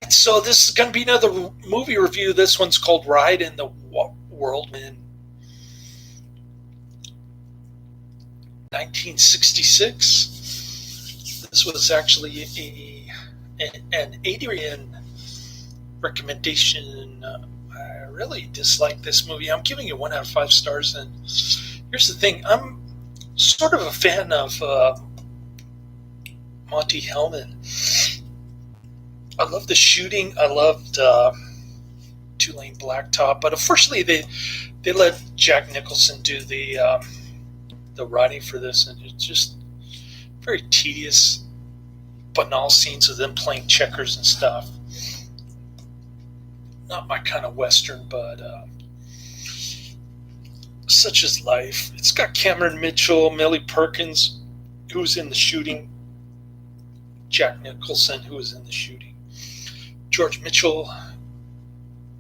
So this is going to be another movie review. This one's called Ride in the Whirlwind, 1966. This was actually an Adrian recommendation. I really dislike this movie. I'm giving it 1 out of 5 stars. And here's the thing: I'm sort of a fan of Monte Hellman. I love the shooting. I loved Two-Lane Blacktop, but unfortunately they let Jack Nicholson do the writing for this, and it's just very tedious, banal scenes of them playing checkers and stuff. Not my kind of Western, but such is life. It's got Cameron Mitchell, Millie Perkins, who was in the shooting, Jack Nicholson, who was in the shooting, George Mitchell,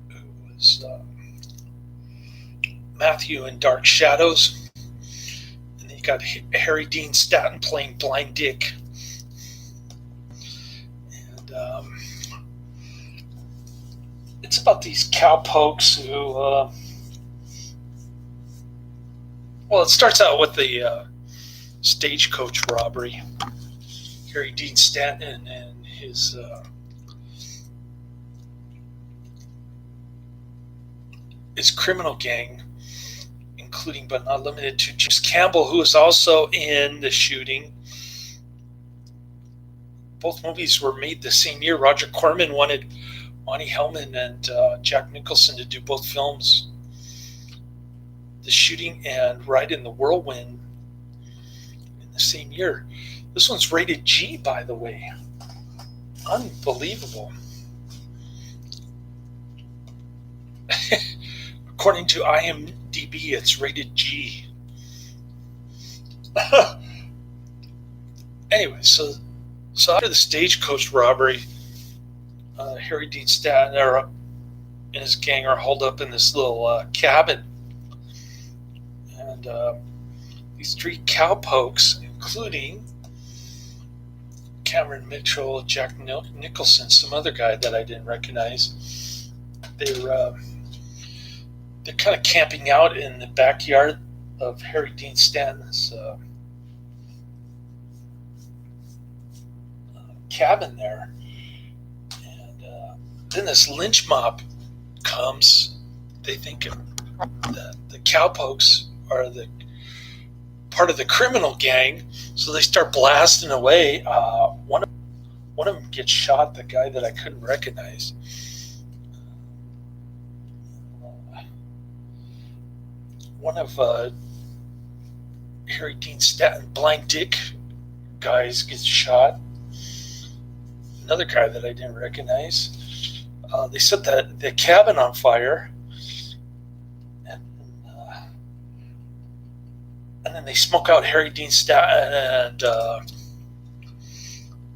who was Matthew in Dark Shadows, and then you got Harry Dean Stanton playing Blind Dick. And it's about these cowpokes who, well, it starts out with the stagecoach robbery. Harry Dean Stanton and his criminal gang, including but not limited to James Campbell, who was also in the shooting. Both movies were made the same year. Roger Corman wanted Monte Hellman and Jack Nicholson to do both films. The shooting and Ride in the Whirlwind in the same year. This one's rated G, by the way. Unbelievable. According to IMDb, it's rated G. Anyway, so after the stagecoach robbery, Harry Dean Stanton and his gang are holed up in this little cabin. And these 3 cowpokes, including Cameron Mitchell, Jack Nicholson, some other guy that I didn't recognize, they're kind of camping out in the backyard of Harry Dean Stanton's cabin there. And then this lynch mob comes. They think that the cowpokes are the part of the criminal gang, so they start blasting away. One of them gets shot, the guy that I couldn't recognize. One of Harry Dean Stanton Blind Dick guys gets shot. Another guy that I didn't recognize. They set the cabin on fire, and then they smoke out Harry Dean Stanton and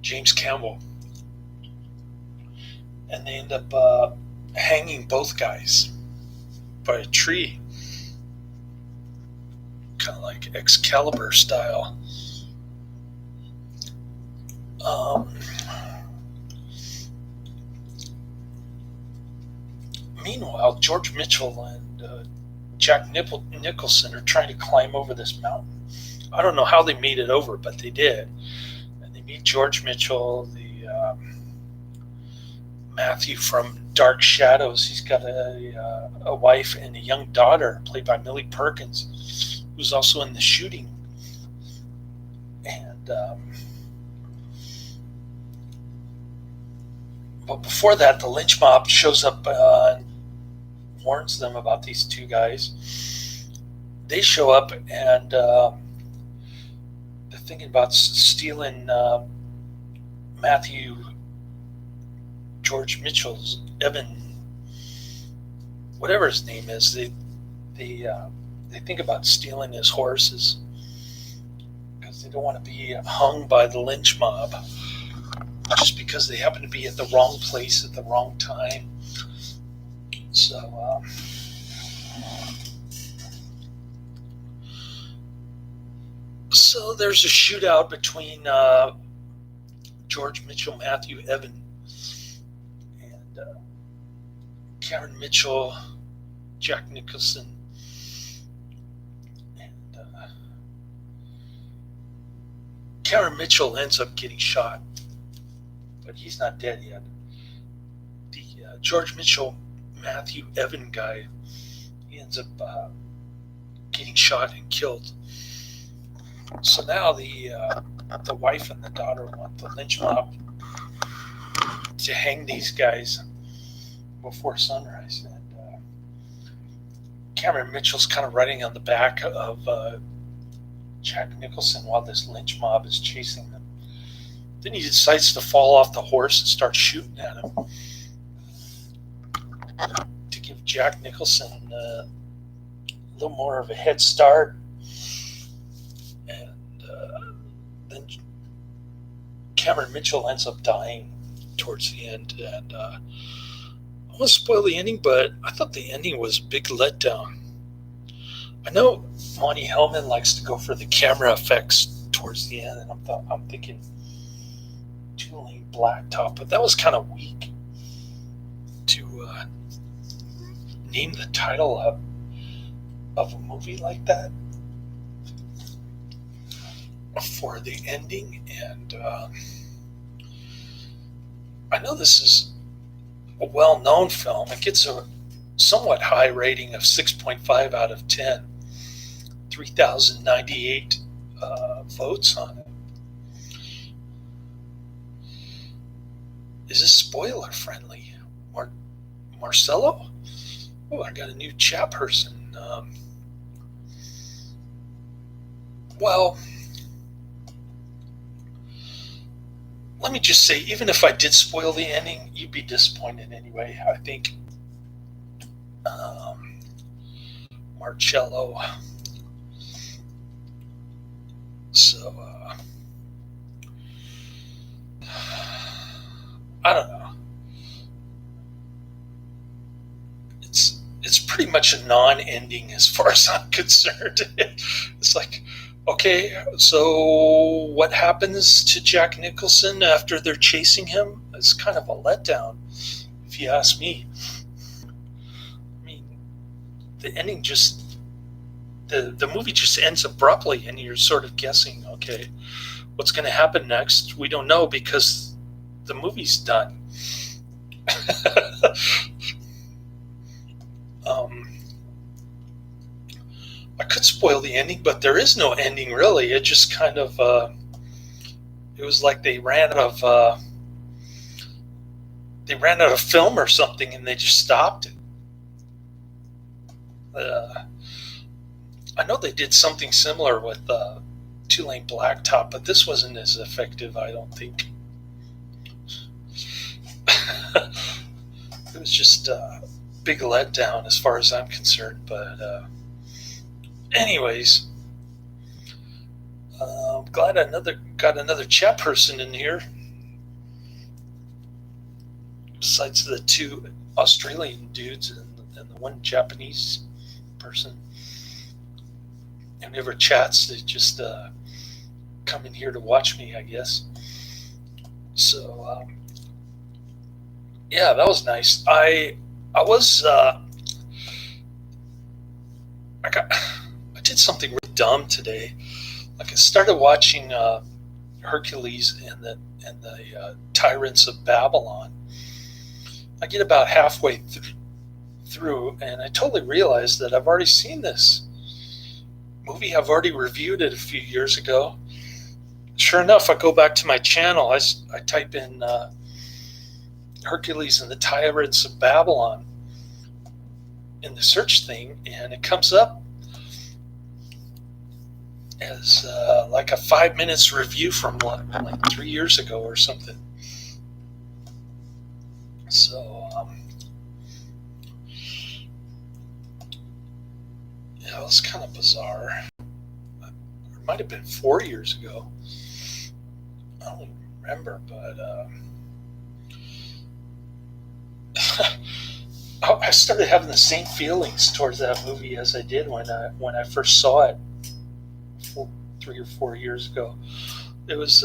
James Campbell, and they end up hanging both guys by a tree. Kind of like Excalibur style. Meanwhile, George Mitchell and Jack Nicholson are trying to climb over this mountain. I don't know how they made it over, but they did. And they meet George Mitchell, the Matthew from Dark Shadows. He's got a wife and a young daughter, played by Millie Perkins, who's also in the shooting. And but before that, the lynch mob shows up and warns them about these 2 guys. They show up and they're thinking about stealing Matthew, George Mitchell's, Evan, whatever his name is. They think about stealing his horses because they don't want to be hung by the lynch mob just because they happen to be at the wrong place at the wrong time. So there's a shootout between George Mitchell, Matthew, Evan, and Karen Mitchell, Jack Nicholson, and Karen Mitchell ends up getting shot, but he's not dead yet. The George Mitchell, Matthew Evan guy, he ends up getting shot and killed. So now the wife and the daughter want the lynch mob to hang these guys before sunrise. And Cameron Mitchell's kind of riding on the back of Jack Nicholson while this lynch mob is chasing them. Then he decides to fall off the horse and start shooting at him to give Jack Nicholson a little more of a head start. And then Cameron Mitchell ends up dying towards the end. And I won't spoil the ending, but I thought the ending was a big letdown. I know Monte Hellman likes to go for the camera effects towards the end, and I'm thinking Two-Lane Blacktop, but that was kind of weak to name the title of a movie like that for the ending. And I know this is a well-known film. It gets a somewhat high rating of 6.5 out of 10, 3,098 votes on it. Is this spoiler friendly? Marcelo? Oh, I got a new chat person. Well, let me just say, even if I did spoil the ending, you'd be disappointed anyway. I think Marcello. So, I don't know. It's pretty much a non-ending as far as I'm concerned. It's like, okay, so what happens to Jack Nicholson after they're chasing him? It's kind of a letdown, if you ask me. I mean, the ending just, the movie just ends abruptly, and you're sort of guessing, okay, what's going to happen next? We don't know because the movie's done. I could spoil the ending, but there is no ending really. It just kind of, it was like they ran out of film or something, and they just stopped it. I know they did something similar with Two-Lane Blacktop, but this wasn't as effective, I don't think. It was just a big letdown as far as I'm concerned. But anyways, I'm glad I got another chat person in here. Besides the two Australian dudes and the one Japanese person. And whoever chats, they just come in here to watch me, I guess. So, yeah, that was nice. I did something really dumb today. Like I started watching Hercules and the Tyrants of Babylon. I get about halfway through, and I totally realized that I've already seen this movie. I've already reviewed it a few years ago. Sure enough, I go back to my channel. I type in Hercules and the Tyrants of Babylon in the search thing, and it comes up as like a 5 minutes review from like 3 years ago or something. So yeah, it was kind of bizarre. It might have been 4 years ago. I don't even remember, but I started having the same feelings towards that movie as I did when I first saw it 3 or 4 years ago. It was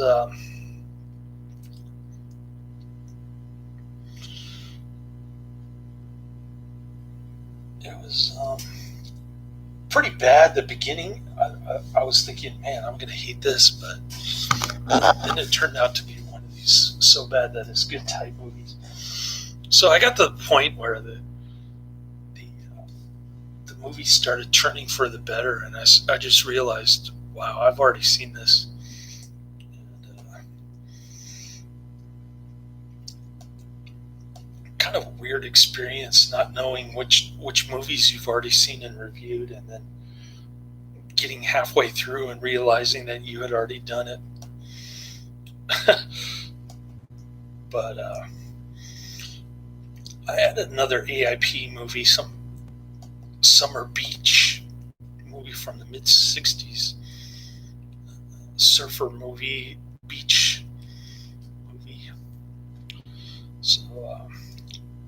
it was pretty bad at the beginning. I was thinking, man, I'm going to hate this, but then it turned out to be one of these so bad that it's good type movies. So I got to the point where the movie started turning for the better, and I just realized, wow, I've already seen this. Kind of a weird experience, not knowing which movies you've already seen and reviewed, and then getting halfway through and realizing that you had already done it. But I had another AIP movie, some Summer Beach movie from the mid 60s, surfer movie, beach movie. So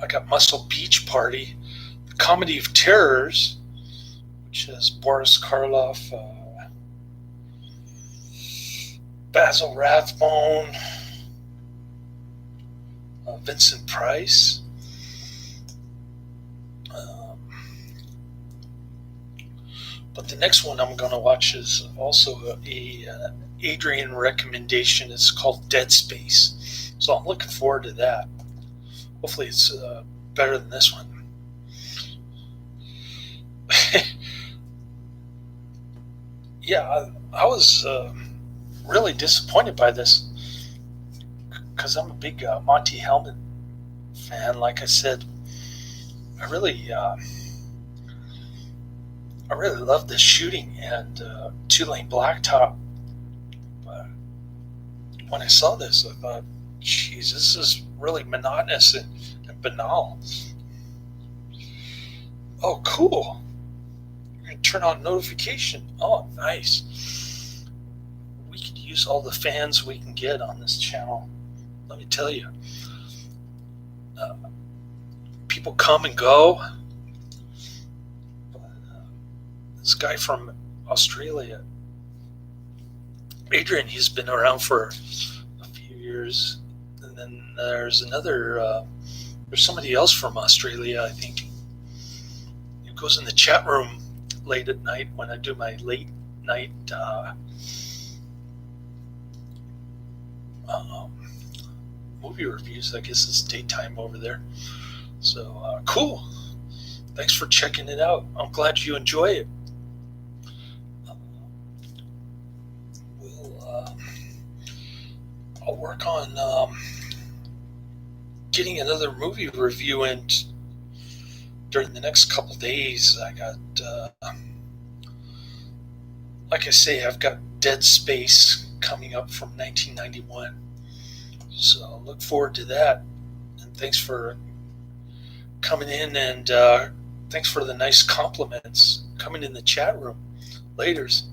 I got Muscle Beach Party, the Comedy of Terrors, which has Boris Karloff, Basil Rathbone, Vincent Price. But the next one I'm going to watch is also a Adrian recommendation. It's called Dead Space. So I'm looking forward to that. Hopefully it's better than this one. Yeah, I was really disappointed by this because I'm a big Monte Hellman fan. Like I said, I really love the shooting and two-lane blacktop. But when I saw this, I thought, geez, this is really monotonous and banal. Oh, cool. You're going to turn on notification. Oh, nice. We could use all the fans we can get on this channel. Let me tell you. People come and go. This guy from Australia, Adrian, he's been around for a few years. And then there's somebody else from Australia, I think. He goes in the chat room late at night when I do my late night movie reviews. I guess it's daytime over there. So cool. Thanks for checking it out. I'm glad you enjoy it. I'll work on getting another movie review in during the next couple days. I got, like I say, I've got Dead Space coming up from 1991. So look forward to that. And thanks for coming in, and thanks for the nice compliments coming in the chat room. Laters.